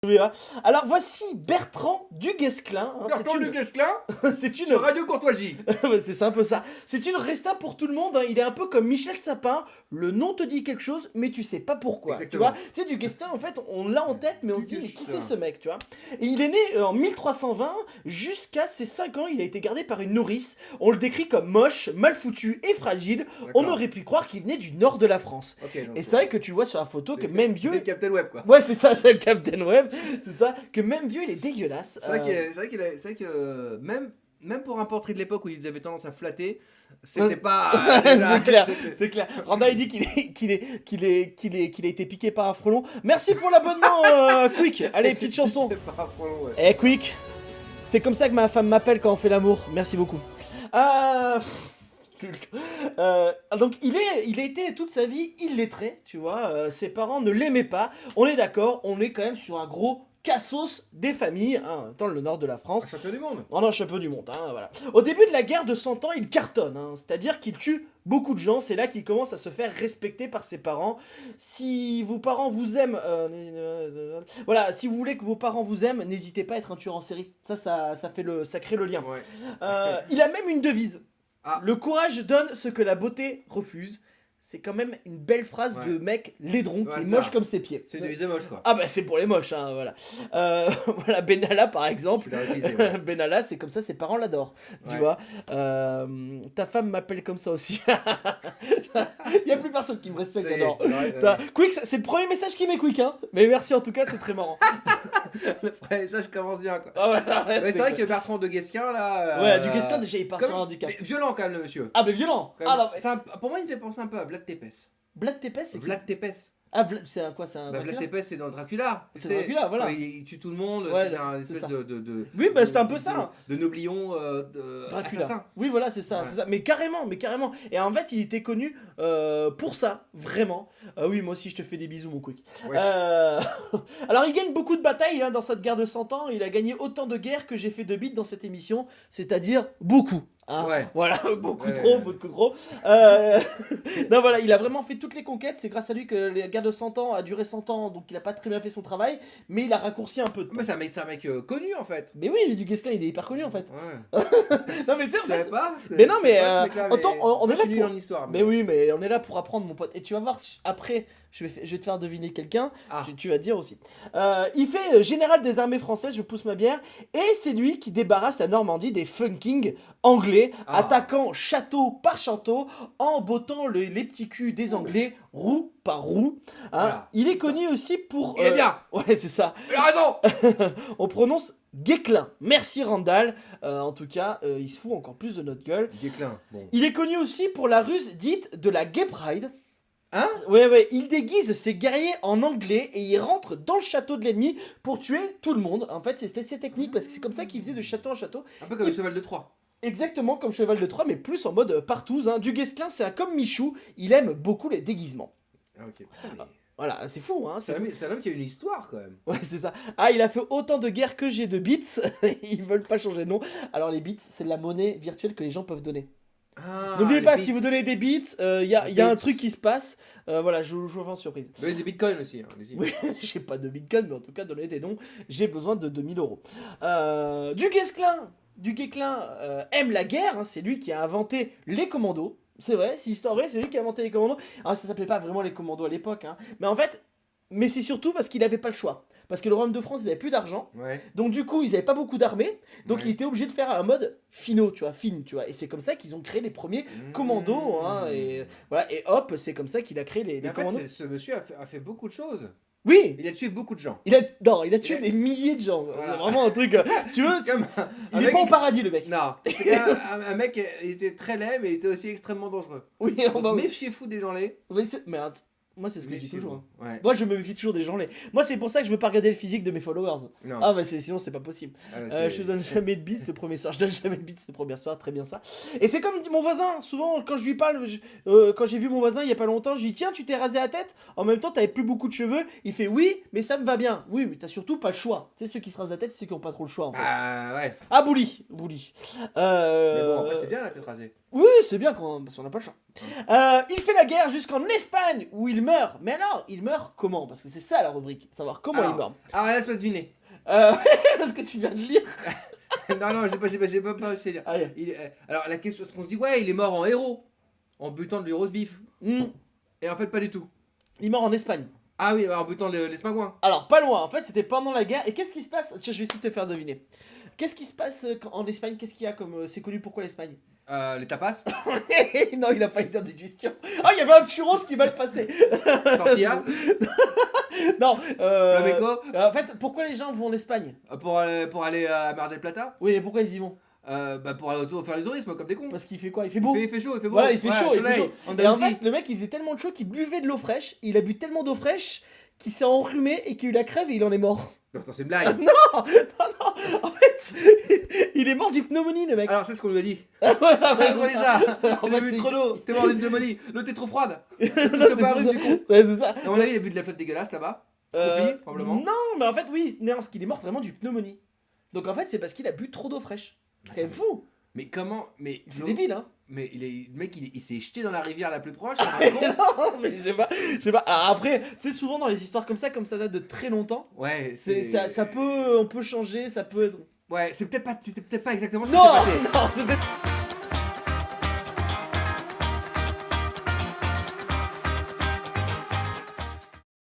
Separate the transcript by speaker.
Speaker 1: Voilà. Alors voici Bertrand Duguesclin.
Speaker 2: Bertrand Duguesclin
Speaker 1: C'est une...
Speaker 2: sur Radio Courtoisie.
Speaker 1: c'est un peu ça. C'est une resta pour tout le monde. Hein. Il est un peu comme Michel Sapin. Le nom te dit quelque chose, mais tu sais pas pourquoi.
Speaker 2: Exactement.
Speaker 1: Tu vois, Duguesclin, en fait, on l'a en tête, mais on se dit, mais qui
Speaker 2: Duguesclin.
Speaker 1: c'est ce mec, tu vois. Et il est né en 1320. Jusqu'à ses 5 ans, il a été gardé par une nourrice. On le décrit comme moche, mal foutu et fragile. On aurait pu croire qu'il venait du nord de la France.
Speaker 2: Okay, donc,
Speaker 1: et c'est vrai que tu vois sur la photo que même vieux...
Speaker 2: C'est le Captain Web, quoi.
Speaker 1: Ouais, c'est ça, c'est le Captain Web. C'est ça, que même vieux, il est dégueulasse.
Speaker 2: C'est vrai que même pour un portrait de l'époque où ils avaient tendance à flatter, c'était pas.
Speaker 1: c'est clair, c'est clair. Randa il dit qu'il a été piqué par un frelon. Merci pour l'abonnement, Quick. Allez, petite chanson.
Speaker 2: Par un frelon, ouais.
Speaker 1: Eh, Quick. C'est comme ça que ma femme m'appelle quand on fait l'amour. Merci beaucoup. Donc il a été toute sa vie illettré, tu vois. Ses parents ne l'aimaient pas. On est d'accord, on est quand même sur un gros cassos des familles, hein, en même temps le nord de la France.
Speaker 2: Un champion du monde.
Speaker 1: Oh non, champion du monde, hein, voilà. Au début de la guerre de 100 ans, il cartonne, hein, c'est-à-dire qu'il tue beaucoup de gens, c'est là qu'il commence à se faire respecter par ses parents. Si vos parents vous aiment, voilà, si vous voulez que vos parents vous aiment, n'hésitez pas à être un tueur en série. Ça crée le lien.
Speaker 2: Ouais.
Speaker 1: Il a même une devise.
Speaker 2: Ah.
Speaker 1: Le courage donne ce que la beauté refuse. C'est quand même une belle phrase de mec laidron qui est moche comme ses pieds.
Speaker 2: C'est une devise de moche, quoi.
Speaker 1: Ah bah c'est pour les moches, hein, voilà. Voilà, Benalla par exemple. Benalla, c'est comme ça, ses parents l'adorent, tu vois. Ta femme m'appelle comme ça aussi. Il n'y a plus personne qui me respecte, j'adore. Quick, c'est le premier message qui m'est Quick, hein. Mais merci en tout cas, c'est très marrant.
Speaker 2: Le premier message commence bien, quoi.
Speaker 1: Ah ouais,
Speaker 2: mais c'est vrai que Bertrand Duguesclin, là.
Speaker 1: Ouais, Duguesclin, déjà il part sur un handicap.
Speaker 2: Violent, quand même, le monsieur.
Speaker 1: Ah, mais violent.
Speaker 2: Pour moi, il me fait penser un peu à Vlad Tepes.
Speaker 1: Vlad Tepes, c'est
Speaker 2: Vlad Tepes.
Speaker 1: Ah, c'est un quoi? C'est un
Speaker 2: Vlad Tepes, c'est dans Dracula.
Speaker 1: C'est Dracula, voilà.
Speaker 2: Il tue tout le monde,
Speaker 1: ouais,
Speaker 2: c'est un espèce de.
Speaker 1: Oui, bah c'était un peu ça.
Speaker 2: De noblion,
Speaker 1: Dracula.
Speaker 2: assassin.
Speaker 1: Oui, voilà, c'est ça, c'est ça. Mais carrément. Et en fait, il était connu pour ça, vraiment. Oui, moi aussi, je te fais des bisous, mon Quick. Alors, il gagne beaucoup de batailles hein, dans cette guerre de 100 ans. Il a gagné autant de guerres que j'ai fait de beats dans cette émission, c'est-à-dire beaucoup. Hein. Voilà, beaucoup trop. Non, voilà, il a vraiment fait toutes les conquêtes. C'est grâce à lui que la guerre de 100 ans a duré 100 ans, donc il a pas très bien fait son travail, mais il a raccourci un peu de temps.
Speaker 2: Mais c'est un mec connu en fait.
Speaker 1: Mais oui, Duguesclin, il est hyper connu en fait.
Speaker 2: Ouais.
Speaker 1: Non, mais tu sais, en fait.
Speaker 2: Pas,
Speaker 1: mais non, mais autant on est là pour.
Speaker 2: En histoire,
Speaker 1: mais oui, mais on est là pour apprendre, mon pote. Et tu vas voir, après, je vais te faire deviner quelqu'un. Tu vas te dire aussi. Il fait général des armées françaises, je pousse ma bière, et c'est lui qui débarrasse la Normandie des funkings anglais, attaquant château par château, embottant les petits culs des Anglais, roue par roue. Hein. Voilà. Il est connu aussi pour...
Speaker 2: Il est bien.
Speaker 1: Ouais, c'est ça.
Speaker 2: Il a raison.
Speaker 1: On prononce Guesclin. Merci Randall. En tout cas, il se fout encore plus de notre gueule.
Speaker 2: Guesclin, bon.
Speaker 1: Il est connu aussi pour la ruse dite de la Gay Pride.
Speaker 2: Hein?
Speaker 1: Ouais, il déguise ses guerriers en anglais et il rentre dans le château de l'ennemi pour tuer tout le monde. En fait, c'était ses techniques parce que c'est comme ça qu'il faisait de château en château.
Speaker 2: Un peu comme le cheval de Troie.
Speaker 1: Exactement comme Cheval de Troie, mais plus en mode partouze. Hein. Duguesclin, c'est comme Michou, il aime beaucoup les déguisements.
Speaker 2: Ah, ok.
Speaker 1: Voilà, c'est fou, hein.
Speaker 2: C'est un homme qui a une histoire quand même.
Speaker 1: Ouais, c'est ça. Ah, il a fait autant de guerres que j'ai de bits. Ils veulent pas changer de nom. Alors, les bits, c'est la monnaie virtuelle que les gens peuvent donner. N'oubliez pas, si vous donnez des bits, il y a un truc qui se passe. Voilà, je vous fais en surprise.
Speaker 2: Donnez des bitcoins aussi. Hein,
Speaker 1: oui, j'ai pas de bitcoin, mais en tout cas, donnez des dons. J'ai besoin de 2000 €. Duguesclin aime la guerre, hein, c'est lui qui a inventé les commandos. C'est vrai, c'est histoire vraie, c'est lui qui a inventé les commandos. Alors ça s'appelait pas vraiment les commandos à l'époque, hein. Mais en fait, c'est surtout parce qu'il avait pas le choix. Parce que le Royaume de France, ils avaient plus d'argent. Donc du coup, ils avaient pas beaucoup d'armées. Donc ils étaient obligés de faire un mode fine, tu vois. Et c'est comme ça qu'ils ont créé les premiers commandos. Hein, et voilà, et hop, c'est comme ça qu'il a créé les commandos.
Speaker 2: En fait, ce monsieur a fait beaucoup de choses.
Speaker 1: Oui.
Speaker 2: Il a tué beaucoup de gens.
Speaker 1: Il a tué des milliers de gens. Voilà. C'est vraiment un truc. Tu veux il est pas au paradis, le mec.
Speaker 2: Non. un mec, il était très laid, mais il était aussi extrêmement dangereux.
Speaker 1: Oui,
Speaker 2: méfiez-vous des gens laids.
Speaker 1: Mais moi, c'est ce que je dis toujours.
Speaker 2: Hein. Ouais.
Speaker 1: Moi, je me méfie toujours des gens laids. Moi, c'est pour ça que je veux pas regarder le physique de mes followers.
Speaker 2: Non.
Speaker 1: Ah, bah sinon, c'est pas possible. Je donne jamais de bits le premier soir. Je donne jamais de bits le premier soir. Très bien ça. Et c'est comme mon voisin. Souvent, quand je lui parle, quand j'ai vu mon voisin il y a pas longtemps, je lui dis tiens, tu t'es rasé la tête. En même temps, t'avais plus beaucoup de cheveux. Il fait oui, mais ça me va bien. Oui, mais t'as surtout pas le choix. Tu sais, ceux qui se rasent la tête, c'est ceux qui ont pas trop le choix en fait.
Speaker 2: Ouais.
Speaker 1: Ah, Bouli.
Speaker 2: Mais bon, après, c'est bien la tête rasée.
Speaker 1: Oui, c'est bien parce qu'on n'a pas le choix. Il fait la guerre jusqu'en Espagne où il meurt. Mais alors, il meurt comment? Parce que c'est ça la rubrique, savoir comment il meurt.
Speaker 2: Alors laisse-moi deviner.
Speaker 1: Parce que tu viens de lire.
Speaker 2: Non, j'ai pas aussi dire.
Speaker 1: Ah, yeah.
Speaker 2: Alors la question, c'est qu'on se dit, ouais, il est mort en héros, en butant du roast beef. Et en fait, pas du tout.
Speaker 1: Il meurt en Espagne.
Speaker 2: Ah oui, en butant les Smagouins.
Speaker 1: Alors, pas loin, en fait, c'était pendant la guerre. Et qu'est-ce qui se passe? Tiens, je vais essayer de te faire deviner. Qu'est-ce qui se passe en Espagne? Qu'est-ce qu'il y a comme. C'est connu pourquoi l'Espagne?
Speaker 2: Les tapas.
Speaker 1: Non, il a pas été en digestion. Ah, il y avait un churros qui mal passé.
Speaker 2: Tortilla.
Speaker 1: Non,
Speaker 2: Flamenco.
Speaker 1: en fait, pourquoi les gens vont en Espagne?
Speaker 2: Pour aller à Mar del Plata.
Speaker 1: Oui, mais pourquoi ils y vont?
Speaker 2: Pour aller faire du tourisme comme des cons.
Speaker 1: Parce qu'il fait quoi? Il fait beau.
Speaker 2: Il fait chaud, il fait beau.
Speaker 1: Voilà, il fait chaud, il fait
Speaker 2: soleil,
Speaker 1: chaud. Et en
Speaker 2: Andalousie.
Speaker 1: fait, le mec, il faisait tellement de chaud qu'il buvait de l'eau fraîche. Il a bu tellement d'eau fraîche qu'il s'est enrhumé et qu'il a eu la crève et il en est mort.
Speaker 2: Non, c'est une blague.
Speaker 1: Non, en fait, il est mort du pneumonie, le mec.
Speaker 2: Alors, c'est ce qu'on lui a dit.
Speaker 1: Ah ouais, ah ouais,
Speaker 2: On a dit ça.
Speaker 1: En
Speaker 2: Il a
Speaker 1: fait,
Speaker 2: bu
Speaker 1: c'est-
Speaker 2: trop d'eau. T'es mort d'une pneumonie. L'eau t'es trop froide.
Speaker 1: Non,
Speaker 2: C'est pas
Speaker 1: mais
Speaker 2: rude
Speaker 1: c'est
Speaker 2: du
Speaker 1: ça.
Speaker 2: coup.
Speaker 1: Ouais, c'est ça.
Speaker 2: À mon avis, il a bu de la flotte dégueulasse là-bas. Croupie, probablement.
Speaker 1: Non, mais en fait, oui, non, parce qu'il est mort vraiment du pneumonie. Donc en fait, c'est parce qu'il a bu trop d'eau fraîche. C'est quand même fou.
Speaker 2: Mais comment. Mais
Speaker 1: C'est débile, hein.
Speaker 2: Mais le mec, il s'est jeté dans la rivière la plus proche.
Speaker 1: Mais non, mais je sais pas, je sais pas. Alors après, tu sais, souvent dans les histoires comme ça date de très longtemps,
Speaker 2: Ouais,
Speaker 1: ça peut, on peut changer, ça peut être.
Speaker 2: Ouais, c'était peut-être pas exactement ce qui
Speaker 1: Non,
Speaker 2: s'est passé.
Speaker 1: non, c'est peut-être.